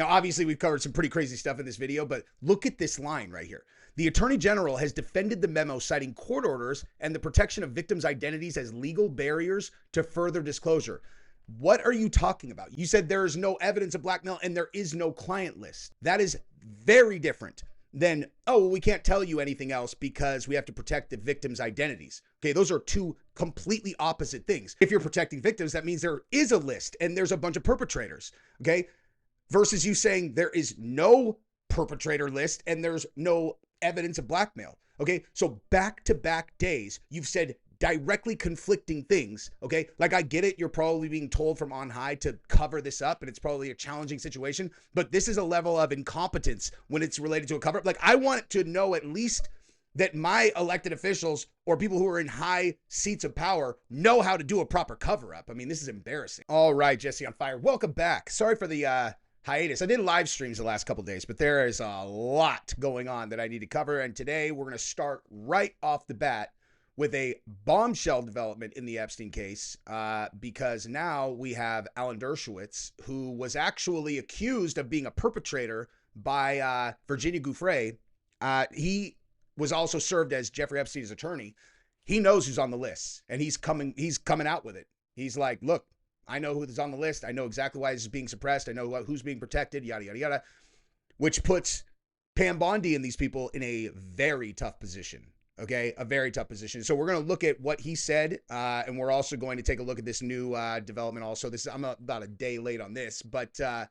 Now, obviously, we've covered some pretty crazy stuff in this video, but look at this line right here. The Attorney General has defended the memo, citing court orders and the protection of victims' identities as legal barriers to further disclosure. What are you talking about? You said there is no evidence of blackmail and there is no client list. That is very different than, oh, well, we can't tell you anything else because we have to protect the victims' identities. Okay, those are two completely opposite things. If you're protecting victims, that means there is a list and there's a bunch of perpetrators, okay? Versus you saying there is no perpetrator list and there's no evidence of blackmail, okay? So back-to-back days, you've said directly conflicting things, okay? Like, I get it, you're probably being told from on high to cover this up, and it's probably a challenging situation, but this is a level of incompetence when it's related to a cover-up. Like, I want to know at least that my elected officials or people who are in high seats of power know how to do a proper cover-up. I mean, this is embarrassing. All right, Jesse on Fire, welcome back. Sorry for the hiatus. I did live streams the last couple days, but there is a lot going on that I need to cover, and today we're going to start right off the bat with a bombshell development in the Epstein case, because now we have Alan Dershowitz, who was actually accused of being a perpetrator by Virginia Giuffre. He was also served as Jeffrey Epstein's attorney. He knows who's on the list, and he's coming out with it. He's like, look, I know who's on the list. I know exactly why this is being suppressed. I know who's being protected, yada, yada, yada, which puts Pam Bondi and these people in a very tough position. Okay, a very tough position. So we're going to look at what he said, and we're also going to take a look at this new development also. I'm about a day late on this, but that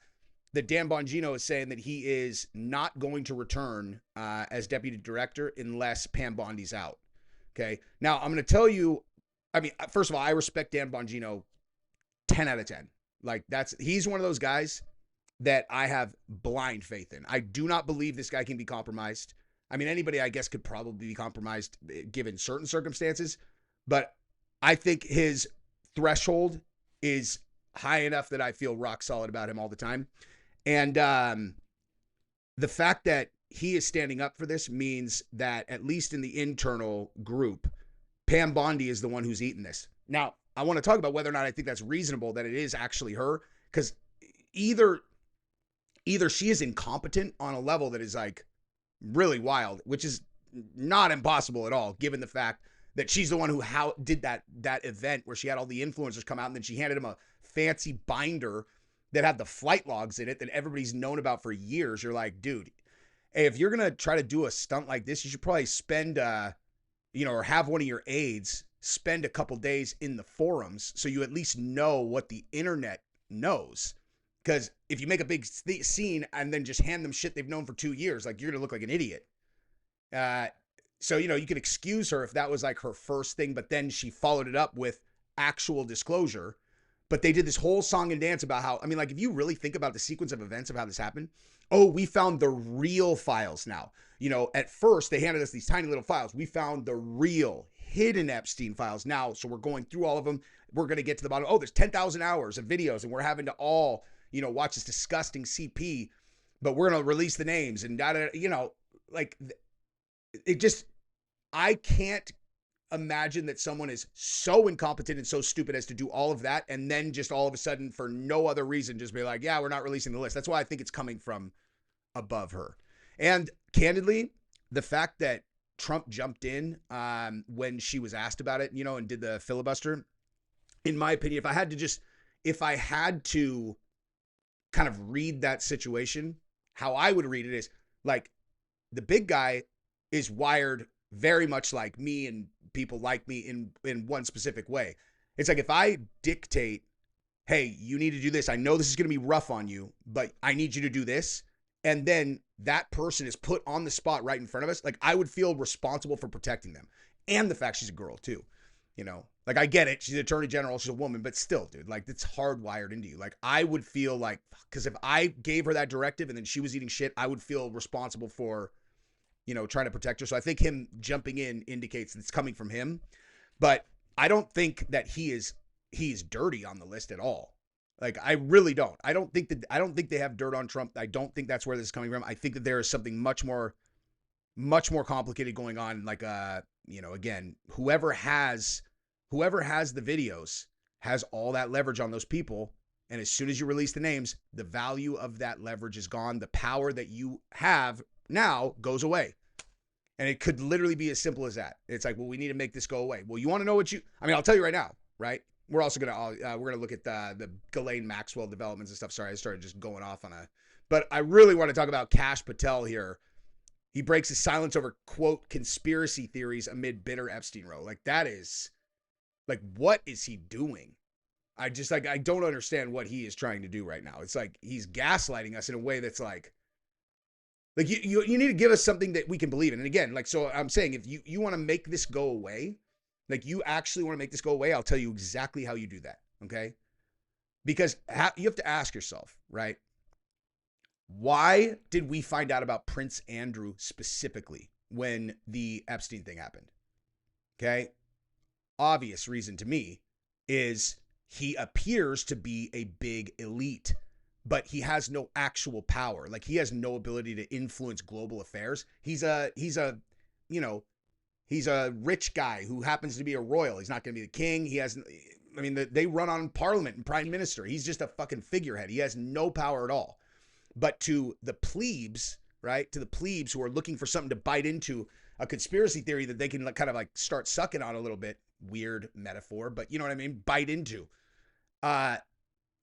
Dan Bongino is saying that he is not going to return as deputy director unless Pam Bondi's out. Okay, now I'm going to tell you, I mean, first of all, I respect Dan Bongino 10 out of 10. Like, he's one of those guys that I have blind faith in. I do not believe this guy can be compromised. I mean, anybody, I guess, could probably be compromised given certain circumstances, but I think his threshold is high enough that I feel rock solid about him all the time. And the fact that he is standing up for this means that, at least in the internal group, Pam Bondi is the one who's eating this. Now, I want to talk about whether or not I think that's reasonable, that it is actually her, because either she is incompetent on a level that is like really wild, which is not impossible at all, given the fact that she's the one who did that event where she had all the influencers come out, and then she handed him a fancy binder that had the flight logs in it that everybody's known about for years. You're like, dude, hey, if you're gonna try to do a stunt like this, you should probably spend or have one of your aides spend a couple days in the forums so you at least know what the internet knows. Because if you make a big scene and then just hand them shit they've known for 2 years, like, you're going to look like an idiot. So, you can excuse her if that was like her first thing, but then she followed it up with actual disclosure. But they did this whole song and dance about how, I mean, like, if you really think about the sequence of events of how this happened, oh, we found the real files now. At first they handed us these tiny little files. We found the real hidden Epstein files now. So we're going through all of them. We're going to get to the bottom. Oh, there's 10,000 hours of videos, and we're having to all watch this disgusting CP, but we're going to release the names and like, it just, I can't imagine that someone is so incompetent and so stupid as to do all of that. And then just all of a sudden, for no other reason, just be like, yeah, we're not releasing the list. That's why I think it's coming from above her. And candidly, the fact that Trump jumped in when she was asked about it, and did the filibuster, in my opinion, if I had to kind of read that situation, how I would read it is like, the big guy is wired very much like me and people like me in one specific way. It's like, if I dictate, hey, you need to do this, I know this is going to be rough on you, but I need you to do this, and then that person is put on the spot right in front of us, like, I would feel responsible for protecting them. And the fact she's a girl too, like, I get it, she's an attorney general, she's a woman, but still, dude, like, it's hardwired into you. Like, I would feel like, because if I gave her that directive and then she was eating shit, I would feel responsible for, trying to protect her. So I think him jumping in indicates it's coming from him, but I don't think that he's dirty on the list at all. Like, I really don't. I don't think they have dirt on Trump. I don't think that's where this is coming from. I think that there is something much more complicated going on. Like, again, whoever has the videos has all that leverage on those people, And as soon as you release the names, the value of that leverage is gone. The power that you have now goes away. And it could literally be as simple as that. It's like, well, we need to make this go away. Well, you want to know what I'll tell you right now, right? We're also going to, we're going to look at the Ghislaine Maxwell developments and stuff. Sorry, I started just going off on but I really want to talk about Kash Patel here. He breaks his silence over, quote, conspiracy theories amid bitter Epstein row. Like, that is, like, what is he doing? I don't understand what he is trying to do right now. It's like he's gaslighting us in a way that's like you need to give us something that we can believe in. And again, like, so I'm saying, if you want to make this go away, like you actually want to make this go away, I'll tell you exactly how you do that. Okay. Because you have to ask yourself, right? Why did we find out about Prince Andrew specifically when the Epstein thing happened? Okay. Obvious reason to me is he appears to be a big elite, but he has no actual power. Like, he has no ability to influence global affairs. He's a rich guy who happens to be a royal. He's not going to be the king. They run on parliament and prime minister. He's just a fucking figurehead. He has no power at all. But to the plebes, right? To the plebes who are looking for something to bite into, a conspiracy theory that they can kind of like start sucking on a little bit. Weird metaphor, but you know what I mean? Bite into.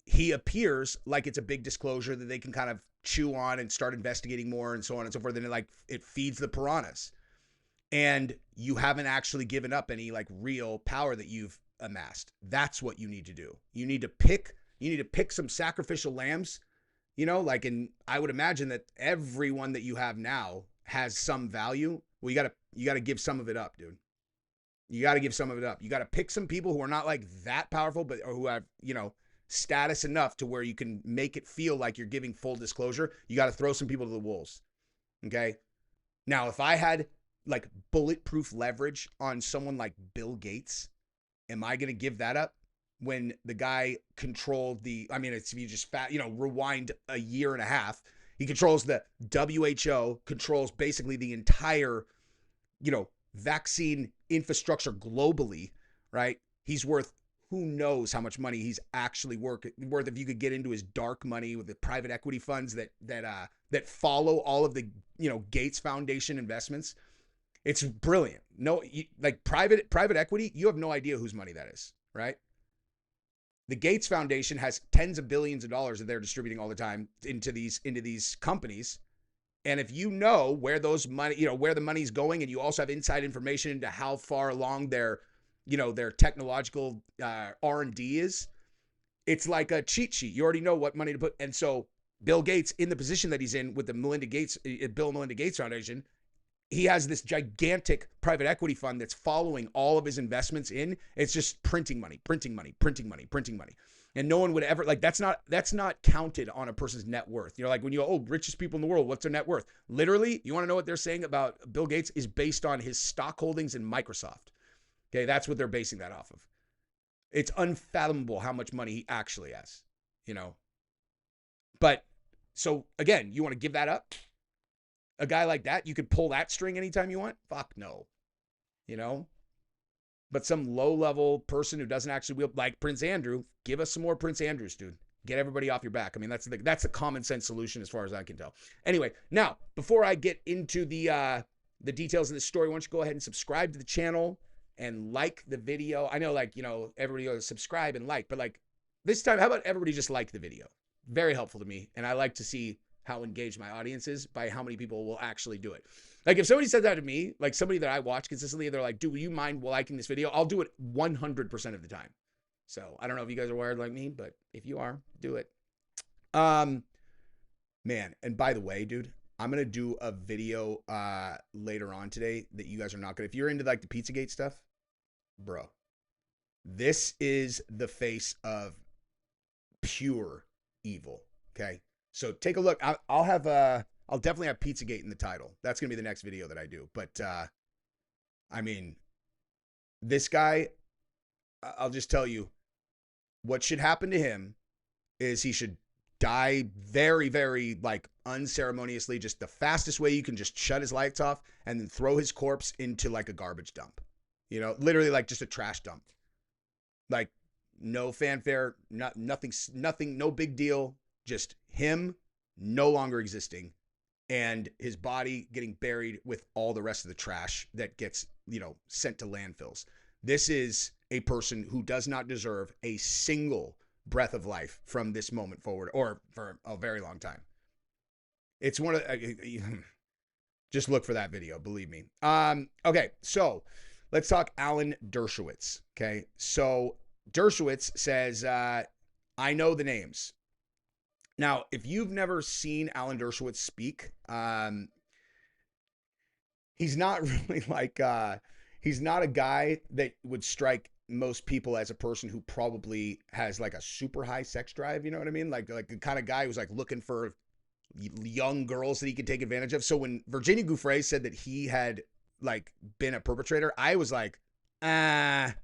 He appears like it's a big disclosure that they can kind of chew on and start investigating more and so on and so forth. And it feeds the piranhas. And you haven't actually given up any like real power that you've amassed. That's what you need to do. You need to pick some sacrificial lambs, and I would imagine that everyone that you have now has some value. Well, you gotta give some of it up, dude. You got to give some of it up. You got to pick some people who are not like that powerful, or who have, status enough to where you can make it feel like you're giving full disclosure. You got to throw some people to the wolves. Okay. Now, if I had like bulletproof leverage on someone like Bill Gates, am I going to give that up when the guy controlled if you just rewind a year and a half, he controls the WHO, controls basically the entire, vaccine infrastructure globally, right? He's worth who knows how much money he's actually worth if you could get into his dark money with the private equity funds that follow all of the Gates Foundation investments. It's brilliant. Private equity, you have no idea whose money that is, right? The Gates Foundation has tens of billions of dollars that they're distributing all the time into these companies. And if you know where those money, where the money's going, and you also have inside information into how far along their technological R&D is, it's like a cheat sheet. You already know what money to put. And so Bill Gates, in the position that he's in with the Bill and Melinda Gates Foundation, he has this gigantic private equity fund that's following all of his investments in. It's just printing money. And no one would ever, that's not counted on a person's net worth. When you go, oh, richest people in the world, what's their net worth? Literally, you want to know what they're saying about Bill Gates is based on his stock holdings in Microsoft. Okay, that's what they're basing that off of. It's unfathomable how much money he actually has, But, so again, you want to give that up? A guy like that, you could pull that string anytime you want? Fuck no. But some low-level person who doesn't actually wield, like Prince Andrew, give us some more Prince Andrews, dude. Get everybody off your back. That's a common sense solution as far as I can tell. Anyway, now, before I get into the details of the story, why don't you go ahead and subscribe to the channel and like the video. I know, everybody goes subscribe and like, but this time, how about everybody just like the video? Very helpful to me, and I like to see how engaged my audience is by how many people will actually do it. Like, if somebody says that to me, like somebody that I watch consistently, they're like, dude, will you mind liking this video? I'll do it 100% of the time. So I don't know if you guys are wired like me, but if you are, do it. Man, and by the way, dude, I'm going to do a video later on today that you guys are not going to, if you're into like the Pizzagate stuff, bro, this is the face of pure evil. Okay. So take a look. I'll definitely have Pizzagate in the title. That's going to be the next video that I do. But, this guy, I'll just tell you, what should happen to him is he should die very, very, unceremoniously, just the fastest way you can, just shut his lights off and then throw his corpse into, a garbage dump. Literally, just a trash dump. no fanfare, nothing, no big deal. Just him no longer existing, and his body getting buried with all the rest of the trash that gets, sent to landfills. This is a person who does not deserve a single breath of life from this moment forward, or for a very long time. It's one of just look for that video, believe me. Okay, so let's talk Alan Dershowitz. Okay, so Dershowitz says, I know the names. Now, if you've never seen Alan Dershowitz speak, he's not really like, he's not a guy that would strike most people as a person who probably has like a super high sex drive. You know what I mean? Like the kind of guy who's like looking for young girls that he could take advantage of. So when Virginia Giuffre said that he had like been a perpetrator, I was like, I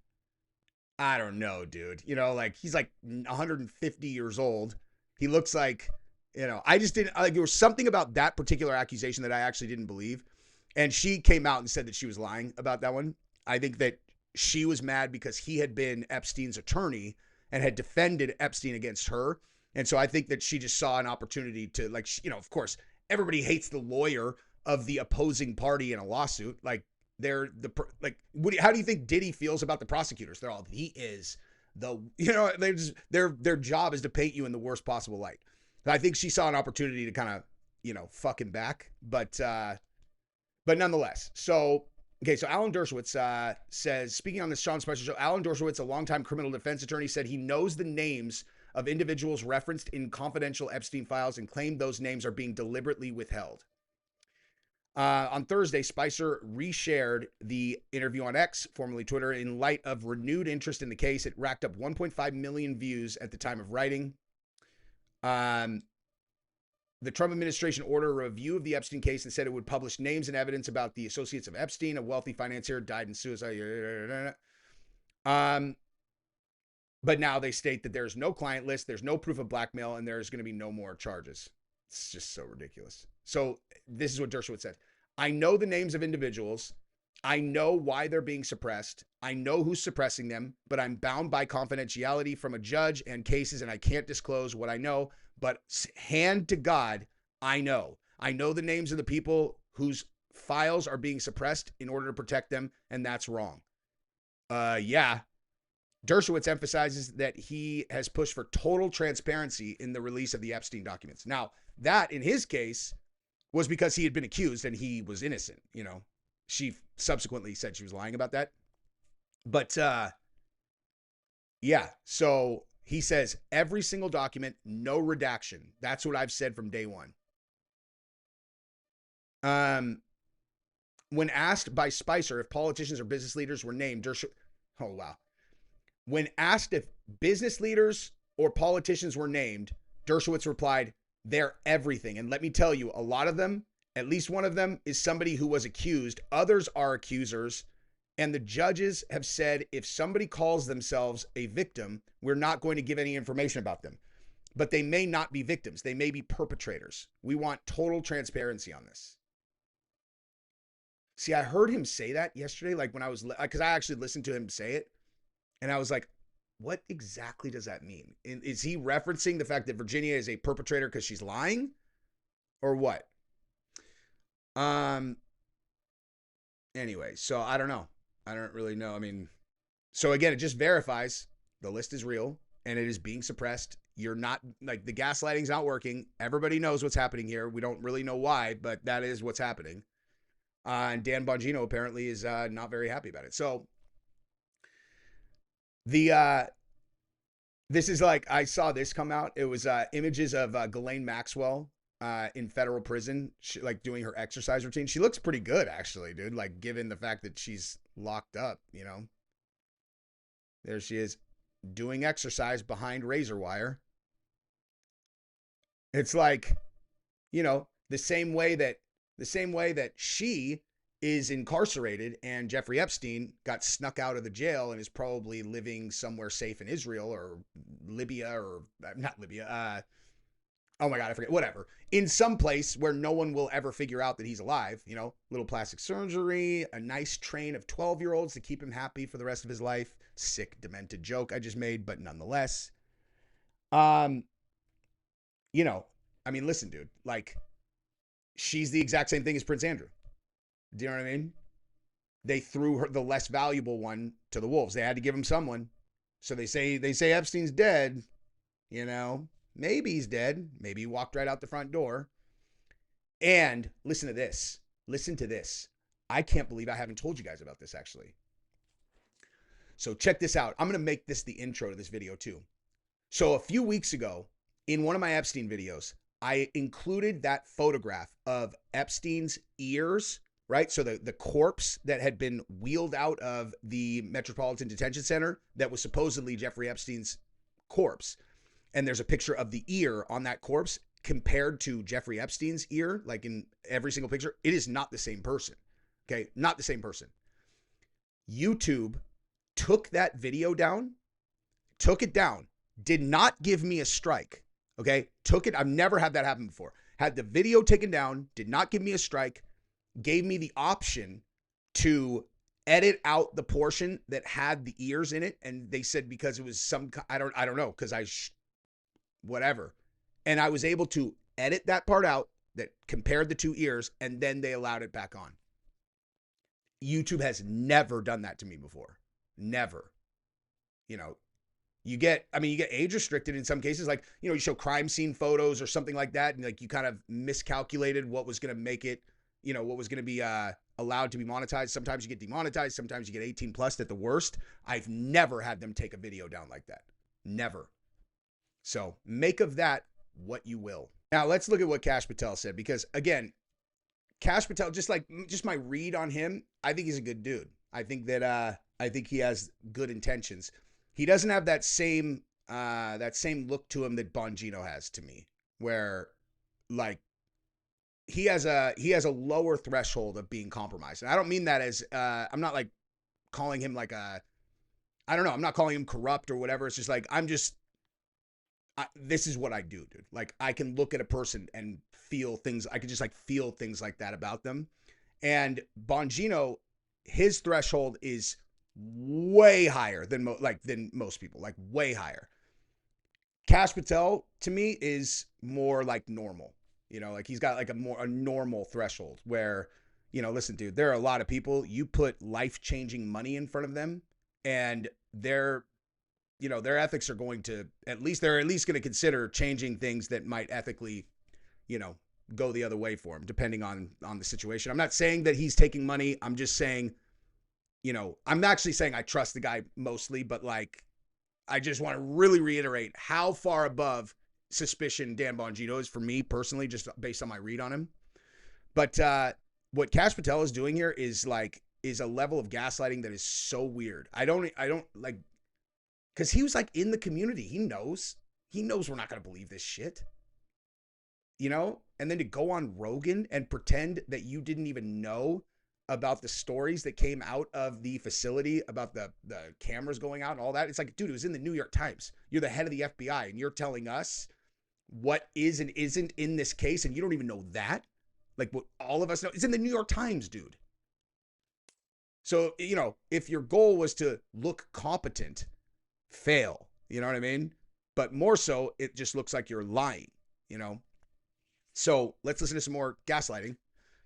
don't know, dude. Like he's like 150 years old. He looks like, I just didn't like, there was something about that particular accusation that I actually didn't believe. And she came out and said that she was lying about that one. I think that she was mad because he had been Epstein's attorney and had defended Epstein against her. And so I think that she just saw an opportunity to, like, of course, everybody hates the lawyer of the opposing party in a lawsuit. Like, how do you think Diddy feels about the prosecutors? They're all, he is their job is to paint you in the worst possible light. I think she saw an opportunity to kind of, fuck him back. But nonetheless, so Alan Dershowitz says, speaking on this Sean Spicer show, Alan Dershowitz, a longtime criminal defense attorney, said he knows the names of individuals referenced in confidential Epstein files and claimed those names are being deliberately withheld. On Thursday, Spicer reshared the interview on X, formerly Twitter, in light of renewed interest in the case. It racked up 1.5 million views at the time of writing. The Trump administration ordered a review of the Epstein case and said it would publish names and evidence about the associates of Epstein, a wealthy financier, died in suicide. But now they state that there's no client list, there's no proof of blackmail, and there's going to be no more charges. It's just so ridiculous. So this is what Dershowitz said. I know the names of individuals. I know why they're being suppressed. I know who's suppressing them, but I'm bound by confidentiality from a judge and cases, and I can't disclose what I know. But hand to God, I know. I know the names of the people whose files are being suppressed in order to protect them, and that's wrong. Yeah. Dershowitz emphasizes that he has pushed for total transparency in the release of the Epstein documents. Now, that in his case was because he had been accused and he was innocent. She subsequently said she was lying about that. But yeah, so he says every single document, no redaction. That's what I've said from day one. When asked by Spicer if politicians or business leaders were named, When asked if business leaders or politicians were named, Dershowitz replied, they're everything. And let me tell you, a lot of them, at least one of them, is somebody who was accused. Others are accusers. And the judges have said if somebody calls themselves a victim, we're not going to give any information about them. But they may not be victims. They may be perpetrators. We want total transparency on this. See, I heard him say that yesterday, like when I was, because I actually listened to him say it. And I was like, what exactly does that mean? Is he referencing the fact that Virginia is a perpetrator because she's lying? Or what? Anyway, so I don't know. I don't really know. I mean, so again, it just verifies the list is real and it is being suppressed. You're not, like, the gaslighting's not working. Everybody knows what's happening here. We don't really know why, but that is what's happening. And Dan Bongino apparently is not very happy about it. So, this is like, I saw this come out. It was images of Ghislaine Maxwell in federal prison, like doing her exercise routine. She looks pretty good, actually, dude. Like, given the fact that she's locked up, There she is doing exercise behind razor wire. It's like, the same way that she is incarcerated and Jeffrey Epstein got snuck out of the jail and is probably living somewhere safe in Israel or Libya, or not Libya, Oh my God, I forget. Whatever. In some place where no one will ever figure out that he's alive, you know, little plastic surgery, a nice train of 12-year-olds to keep him happy for the rest of his life. Sick, demented joke I just made, but nonetheless. You know, I mean, listen, dude, like, she's the exact same thing as Prince Andrew. Do you know what I mean? They threw her, the less valuable one, to the wolves. They had to give him someone. So they say Epstein's dead. You know, maybe he's dead. Maybe he walked right out the front door. And listen to this. Listen to this. I can't believe I haven't told you guys about this, actually. So check this out. I'm going to make this the intro to this video too. So a few weeks ago, in one of my Epstein videos, I included that photograph of Epstein's ears, right? So the corpse that had been wheeled out of the Metropolitan Detention Center that was supposedly Jeffrey Epstein's corpse. And there's a picture of the ear on that corpse compared to Jeffrey Epstein's ear, like in every single picture. It is not the same person. Okay, not the same person. YouTube took that video down, took it down, did not give me a strike. Okay, took it. I've never had that happen before. Had the video taken down, did not give me a strike, gave me the option to edit out the portion that had the ears in it. And they said because it was some, I don't know, because whatever. And I was able to edit that part out that compared the two ears, and then they allowed it back on. YouTube has never done that to me before. Never. You know, you get age restricted in some cases, like, you know, you show crime scene photos or something like that, and like you kind of miscalculated what was going to make it, you know, what was going to be allowed to be monetized. Sometimes you get demonetized, sometimes you get 18 plus at the worst. I've never had them take a video down like that. Never. So make of that what you will. Now let's look at what Kash Patel said, because again, Kash Patel, just my read on him, I think he's a good dude. I think that I think he has good intentions. He doesn't have that same look to him that Bongino has to me, where like he has a lower threshold of being compromised. And I don't mean that as I'm not like calling him like I don't know, I'm not calling him corrupt or whatever. It's just like this is what I do, dude. Like, I can look at a person and feel things. I can just like feel things like that about them. And Bongino, his threshold is way higher than most people, like way higher. Kash Patel to me is more like normal, you know, like he's got like a normal threshold where, you know, listen, dude, there are a lot of people, you put life-changing money in front of them and their ethics are going to, they're at least going to consider changing things that might ethically, you know, go the other way for him, depending on the situation. I'm not saying that he's taking money. I'm just saying, you know, I'm actually saying I trust the guy mostly, but like, I just want to really reiterate how far above suspicion Dan Bongino is for me personally, just based on my read on him. But what Kash Patel is doing here is a level of gaslighting that is so weird. I don't like, because he was like in the community. He knows we're not going to believe this shit, you know? And then to go on Rogan and pretend that you didn't even know about the stories that came out of the facility, about the cameras going out and all that. It's like, dude, it was in the New York Times. You're the head of the FBI and you're telling us what is and isn't in this case, and you don't even know that? Like, what all of us know, it's in the New York Times, dude. So, you know, if your goal was to look competent, fail, you know what I mean? But more so, it just looks like you're lying, you know? So let's listen to some more gaslighting.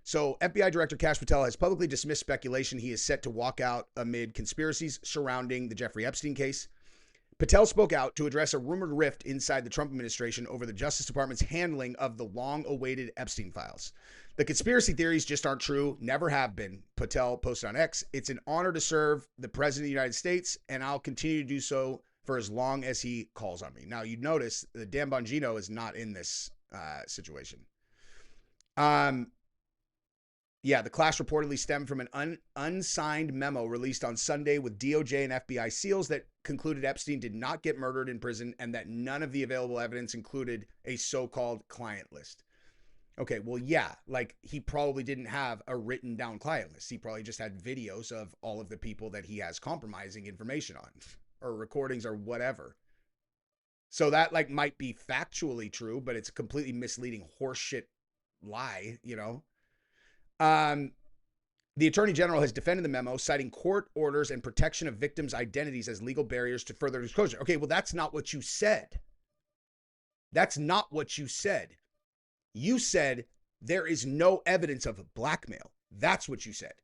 So FBI Director Kash Patel has publicly dismissed speculation he is set to walk out amid conspiracies surrounding the Jeffrey Epstein case. Patel spoke out to address a rumored rift inside the Trump administration over the Justice Department's handling of the long-awaited Epstein files. The conspiracy theories just aren't true, never have been, Patel posted on X. It's an honor to serve the President of the United States, and I'll continue to do so for as long as he calls on me. Now, you notice that Dan Bongino is not in this situation. Yeah, the clash reportedly stemmed from an unsigned memo released on Sunday with DOJ and FBI SEALs that concluded Epstein did not get murdered in prison and that none of the available evidence included a so-called client list. Okay, well, yeah, like he probably didn't have a written down client list. He probably just had videos of all of the people that he has compromising information on, or recordings or whatever. So that like might be factually true, but it's a completely misleading horseshit lie, you know? The Attorney General has defended the memo, citing court orders and protection of victims' identities as legal barriers to further disclosure. Okay, well, that's not what you said. That's not what you said. You said there is no evidence of blackmail. That's what you said.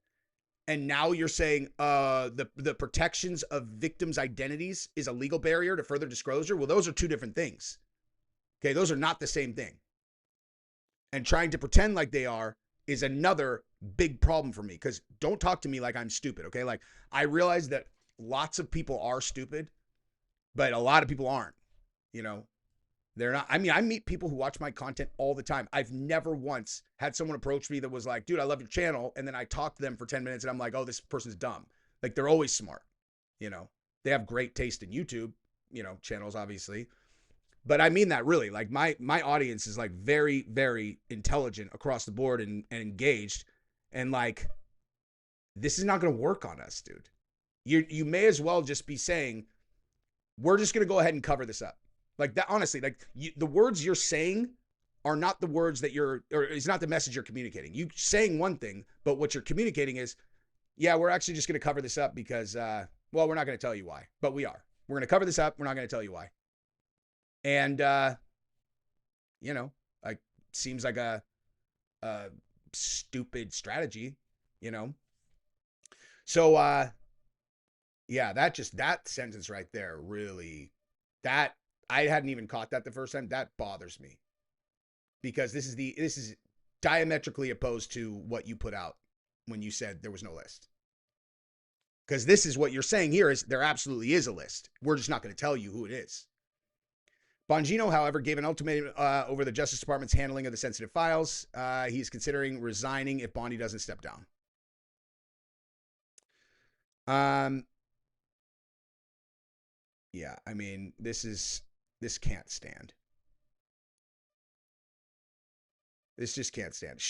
And now you're saying the protections of victims' identities is a legal barrier to further disclosure? Well, those are two different things. Okay, those are not the same thing. And trying to pretend like they are is another big problem for me, because don't talk to me like I'm stupid, okay? Like, I realize that lots of people are stupid, but a lot of people aren't, you know? They're not. I mean, I meet people who watch my content all the time. I've never once had someone approach me that was like, dude, I love your channel. And then I talk to them for 10 minutes and I'm like, oh, this person's dumb. Like, they're always smart, you know? They have great taste in YouTube, you know, channels, obviously. But I mean that really. Like, my audience is like very, very intelligent across the board and engaged. And like, this is not going to work on us, dude. You may as well just be saying, we're just going to go ahead and cover this up. Like that, honestly, like the words you're saying are not the words that or it's not the message you're communicating. You saying one thing, but what you're communicating is, yeah, we're actually just going to cover this up because, well, we're not going to tell you why, but we are. We're going to cover this up. We're not going to tell you why. And, you know, like, seems like a stupid strategy, you know? So, yeah, that sentence right there, really, that I hadn't even caught that the first time. That bothers me because this is diametrically opposed to what you put out when you said there was no list. Because this is what you're saying here is there absolutely is a list. We're just not going to tell you who it is. Bongino, however, gave an ultimatum over the Justice Department's handling of the sensitive files. He's considering resigning if Bondi doesn't step down. Yeah, I mean, this can't stand. This just can't stand.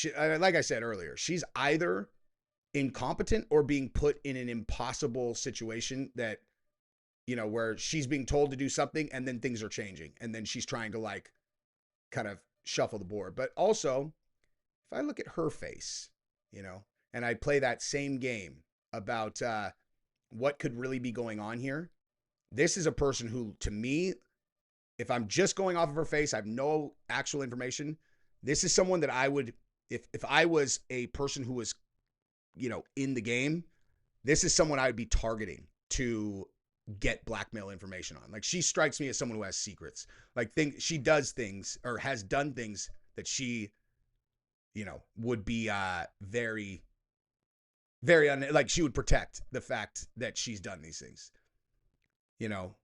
Like I said earlier, she's either incompetent or being put in an impossible situation that, you know, where she's being told to do something and then things are changing. And then she's trying to like kind of shuffle the board. But also, if I look at her face, you know, and I play that same game about what could really be going on here, this is a person who, to me, if I'm just going off of her face, I have no actual information. This is someone that I would, if I was a person who was, you know, in the game, this is someone I would be targeting to get blackmail information on. Like, she strikes me as someone who has secrets. Like, she does things or has done things that she, you know, would be very, very, like, she would protect the fact that she's done these things. You know,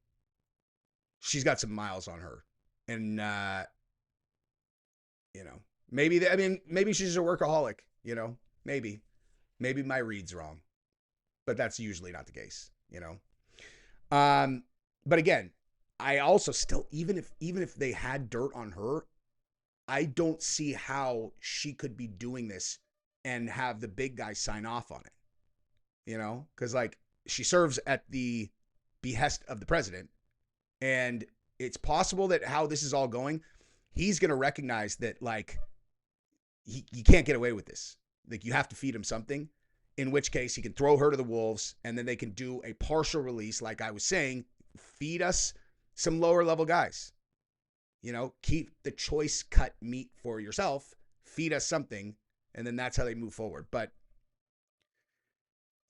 she's got some miles on her. And, you know, maybe she's a workaholic, you know, maybe my read's wrong, but that's usually not the case, you know? But again, I also still, even if they had dirt on her, I don't see how she could be doing this and have the big guy sign off on it, you know? Cause like, she serves at the behest of the president, and it's possible that how this is all going, he's going to recognize that like, you can't get away with this. Like, you have to feed him something, in which case he can throw her to the wolves, and then they can do a partial release. Like I was saying, feed us some lower level guys, you know, keep the choice cut meat for yourself, feed us something. And then that's how they move forward. But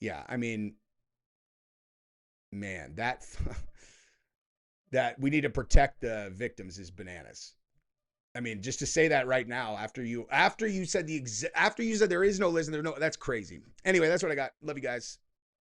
yeah, I mean, man, that we need to protect the victims is bananas. I mean, just to say that right now, after you said there is no list and that's crazy. Anyway, that's what I got. Love you guys.